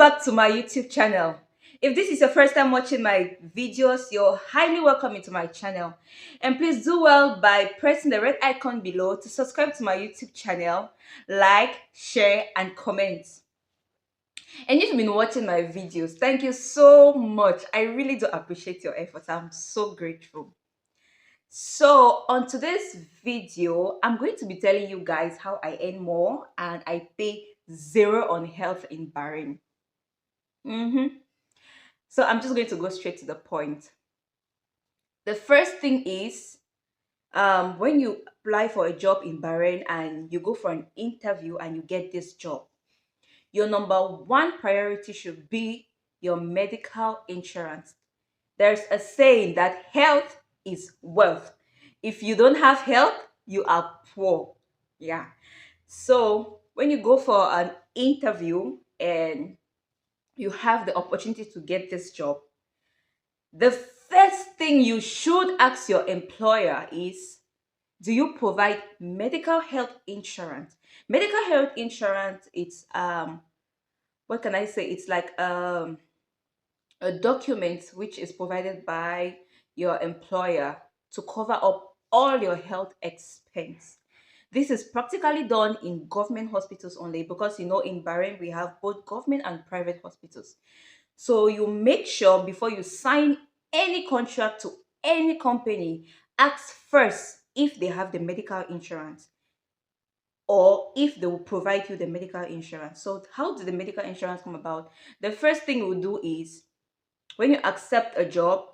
back to my YouTube channel. If this is your first time watching my videos, you're highly welcome into my channel. And please do well by pressing the red icon below to subscribe to my YouTube channel, like, share, and comment. And if you've been watching my videos, thank you so much. I really do appreciate your efforts. I'm so grateful. So on today's video, I'm going to be telling you guys how I earn more and I pay zero on health in Bahrain. So I'm just going to go straight to the point. The first thing is when you apply for a job in Bahrain and you go for an interview and you get this job, your number one priority should be your medical insurance. There's a saying that health is wealth. If you don't have health, you are poor. Yeah. So when you go for an interview and you have the opportunity to get this job, the first thing you should ask your employer is, do you provide medical health insurance? Medical health insurance, it's what can I say? It's like a document which is provided by your employer to cover up all your health expense. This is practically done in government hospitals only because in Bahrain we have both government and private hospitals. So you make sure before you sign any contract to any company, ask first if they have the medical insurance or if they will provide you the medical insurance. So how did the medical insurance come about? The first thing we'll do is when you accept a job,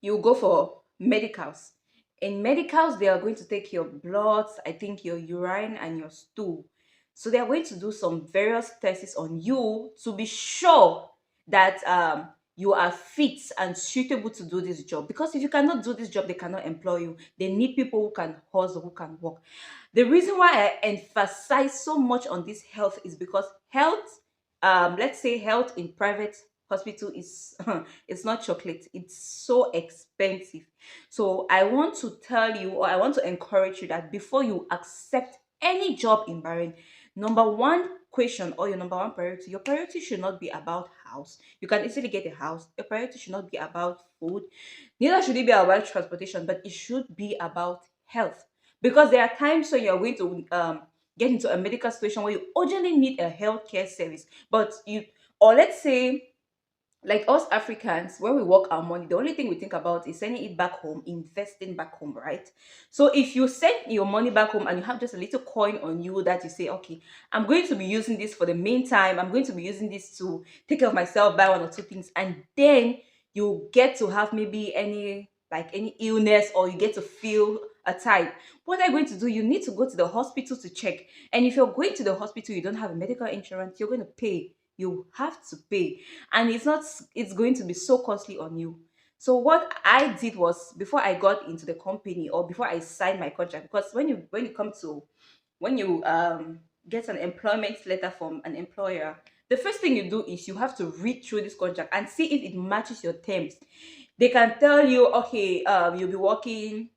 you go for medicals. In medicals, they are going to take your bloods, I think your urine and your stool. So they are going to do some various tests on you to be sure that you are fit and suitable to do this job. Because if you cannot do this job, they cannot employ you. They need people who can hustle, who can work. The reason why I emphasize so much on this health is because health, let's say health in private hospital is it's not chocolate, it's so expensive. So I want to tell you, or I want to encourage you, that before you accept any job in Bahrain, number one question or your number one priority, your priority should not be about house. You can easily get a house. Your priority should not be about food, neither should it be about transportation, but it should be about health. Because there are times when you're going to get into a medical situation where you urgently need a healthcare service, but you, or let's say like us Africans, when we work our money, the only thing we think about is sending it back home, investing back home, right? So if you send your money back home and you have just a little coin on you that you say, okay, I'm going to be using this for the meantime, I'm going to be using this to take care of myself, buy one or two things, and then you get to have maybe any illness, or you get to feel a type, what are you going to do? You need to go to the hospital to check. And if you're going to the hospital, you don't have a medical insurance, you're going to pay. You have to pay, and it's going to be so costly on you. So what I did was, before I got into the company or before I signed my contract, because when you get an employment letter from an employer, the first thing you do is you have to read through this contract and see if it matches your terms. They can tell you, okay, you'll be working,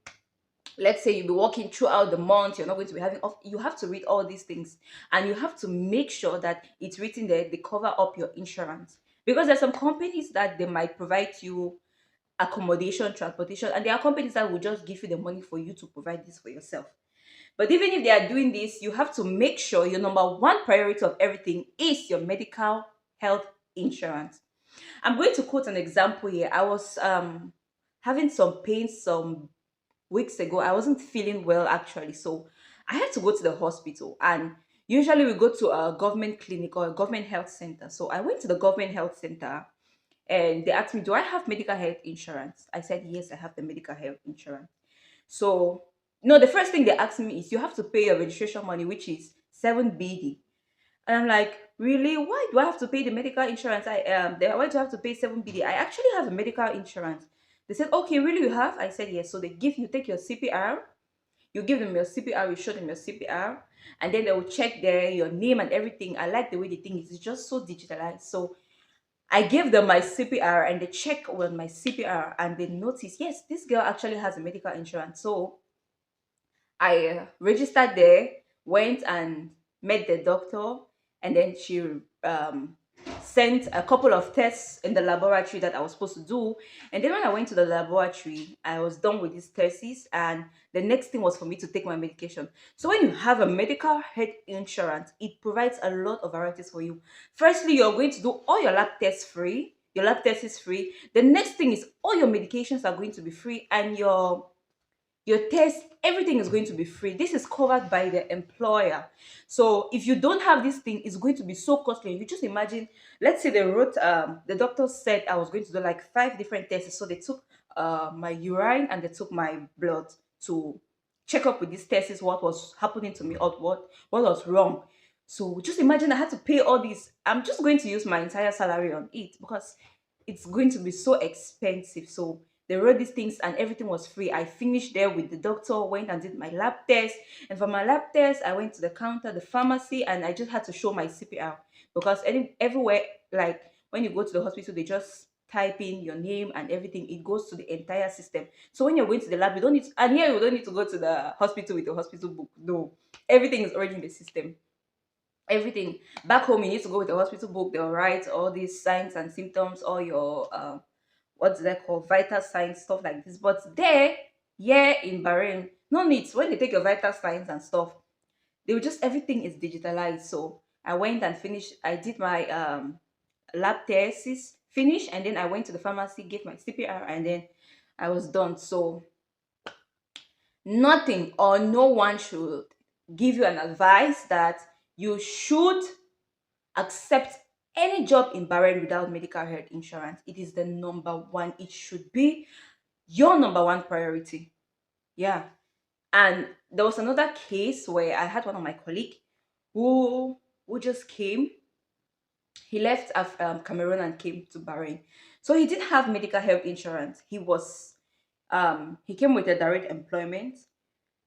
let's say you'll be working throughout the month, you're not going to be having off. You have to read all these things, and you have to make sure that it's written there, they cover up your insurance. Because there's some companies that they might provide you accommodation, transportation, and there are companies that will just give you the money for you to provide this for yourself. But even if they are doing this, you have to make sure your number one priority of everything is your medical health insurance. I'm going to quote an example here. I was having some pain some weeks ago. I wasn't feeling well actually, so I had to go to the hospital. And usually we go to a government clinic or a government health center. So I went to the government health center and they asked me, do I have medical health insurance? I said yes, I have the medical health insurance. So no, the first thing they asked me is, you have to pay your registration money, which is 7 BD. And I'm like, really? Why do I have to pay the medical insurance? Why do I have to pay 7 BD? I actually have a medical insurance. They said, okay, really, you have? I said yes. So they give you, take your CPR, you give them your CPR, you show them your CPR, and then they will check there your name and everything. I like the way the thing is. It's just so digitalized. So I gave them my CPR and they check on my CPR and they notice, yes, this girl actually has a medical insurance. So I registered there, went and met the doctor, and then she um, sent a couple of tests in the laboratory that I was supposed to do. And then when I went to the laboratory, I was done with these tests, and the next thing was for me to take my medication. So when you have a medical health insurance, it provides a lot of varieties for you. Firstly, you're going to do all your lab tests free. Your lab test is free. The next thing is all your medications are going to be free, and your test, everything is going to be free. This is covered by the employer. So if you don't have this thing, it's going to be so costly. You just imagine, let's say they wrote, the doctor said I was going to do like 5 different tests. So they took my urine and they took my blood to check up with these tests, what was happening to me, or what was wrong. So just imagine I had to pay all this. I'm just going to use my entire salary on it because it's going to be so expensive. So they wrote these things and everything was free. I finished there with the doctor, went and did my lab test. And for my lab test, I went to the counter, the pharmacy, and I just had to show my CPR because everywhere, like when you go to the hospital, they just type in your name and everything. It goes to the entire system. So when you're going to the lab, you don't need to, and here you don't need to go to the hospital with the hospital book. No, everything is already in the system. Everything back home, you need to go with the hospital book. They'll write all these signs and symptoms, all your what's that called, vital signs, stuff like this. But there, yeah, in Bahrain, no needs. When they take your vital signs and stuff, they will just, everything is digitalized. So I went and finished. I did my lab tests, finished, and then I went to the pharmacy, gave my CPR, and then I was done. So nothing or no one should give you an advice that you should accept any job in Bahrain without medical health insurance. It is the number one. It should be your number one priority. Yeah. And there was another case where I had one of my colleague who just came. He left Cameroon and came to Bahrain. So he didn't have medical health insurance. He came with a direct employment,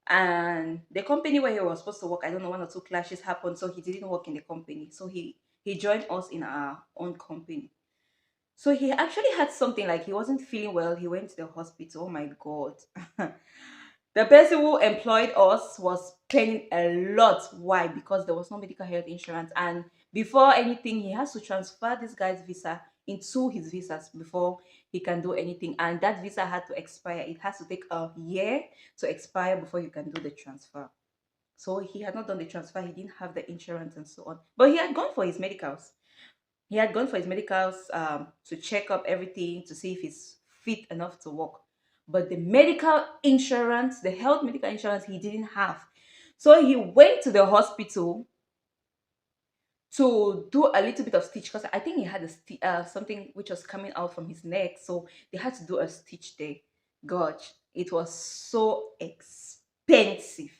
and the company where he was supposed to work, I don't know, 1 or 2 clashes happened, so he didn't work in the company. So he joined us in our own company. So he actually had something, like he wasn't feeling well. He went to the hospital. Oh my god. The person who employed us was paying a lot. Why? Because there was no medical health insurance. And before anything, he has to transfer this guy's visa into his visas before he can do anything. And that visa had to expire. It has to take a year to expire before you can do the transfer. So he had not done the transfer. He didn't have the insurance and so on. But he had gone for his medicals. He had gone for his medicals to check up everything to see if he's fit enough to work. But the medical insurance, the health medical insurance, he didn't have. So he went to the hospital to do a little bit of stitch because I think he had something which was coming out from his neck. So they had to do a stitch there. Gosh, it was so expensive.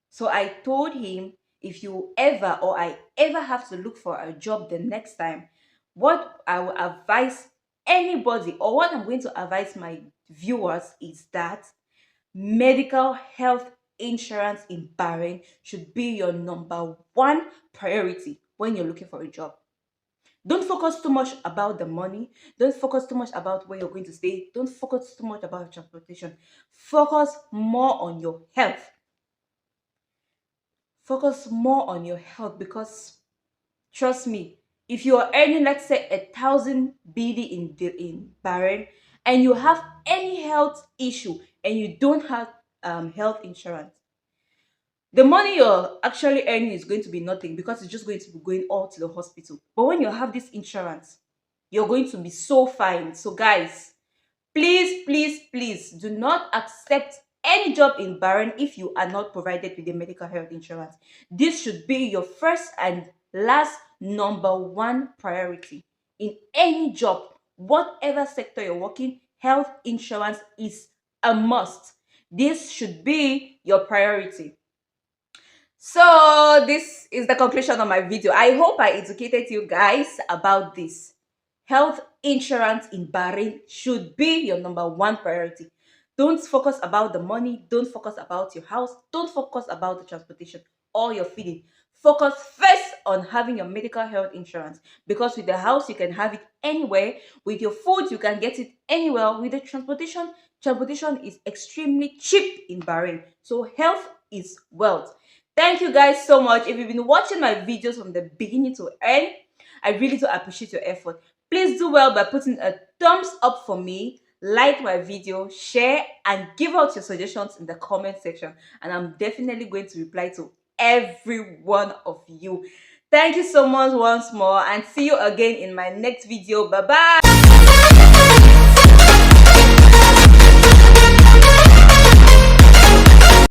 So I told him, if you ever or I ever have to look for a job the next time, what I will advise anybody, or what I'm going to advise my viewers, is that medical health insurance in Bahrain should be your number one priority when you're looking for a job. Don't focus too much about the money. Don't focus too much about where you're going to stay. Don't focus too much about transportation. Focus more on your health. Focus more on your health, because trust me, if you are earning, let's say, 1,000 BD in Bahrain, and you have any health issue and you don't have health insurance, the money you're actually earning is going to be nothing, because it's just going to be going all to the hospital. But when you have this insurance, you're going to be so fine. So guys, please, please, please do not accept any job in Bahrain if you are not provided with a medical health insurance. This should be your first and last number one priority in any job. Whatever sector you're working, health insurance is a must. This should be your priority. So this is the conclusion of my video. I hope I educated you guys about this. Health insurance in Bahrain should be your number one priority. Don't focus about the money. Don't focus about your house. Don't focus about the transportation or your feeding. Focus first on having your medical health insurance, because with the house, you can have it anywhere. With your food, you can get it anywhere. With the transportation is extremely cheap in Bahrain. So health is wealth. Thank you guys so much. If you've been watching my videos from the beginning to end, I really do appreciate your effort. Please do well by putting a thumbs up for me, like my video, share, and give out your suggestions in the comment section. And I'm definitely going to reply to every one of you. Thank you so much once more, and see you again in my next video. Bye bye.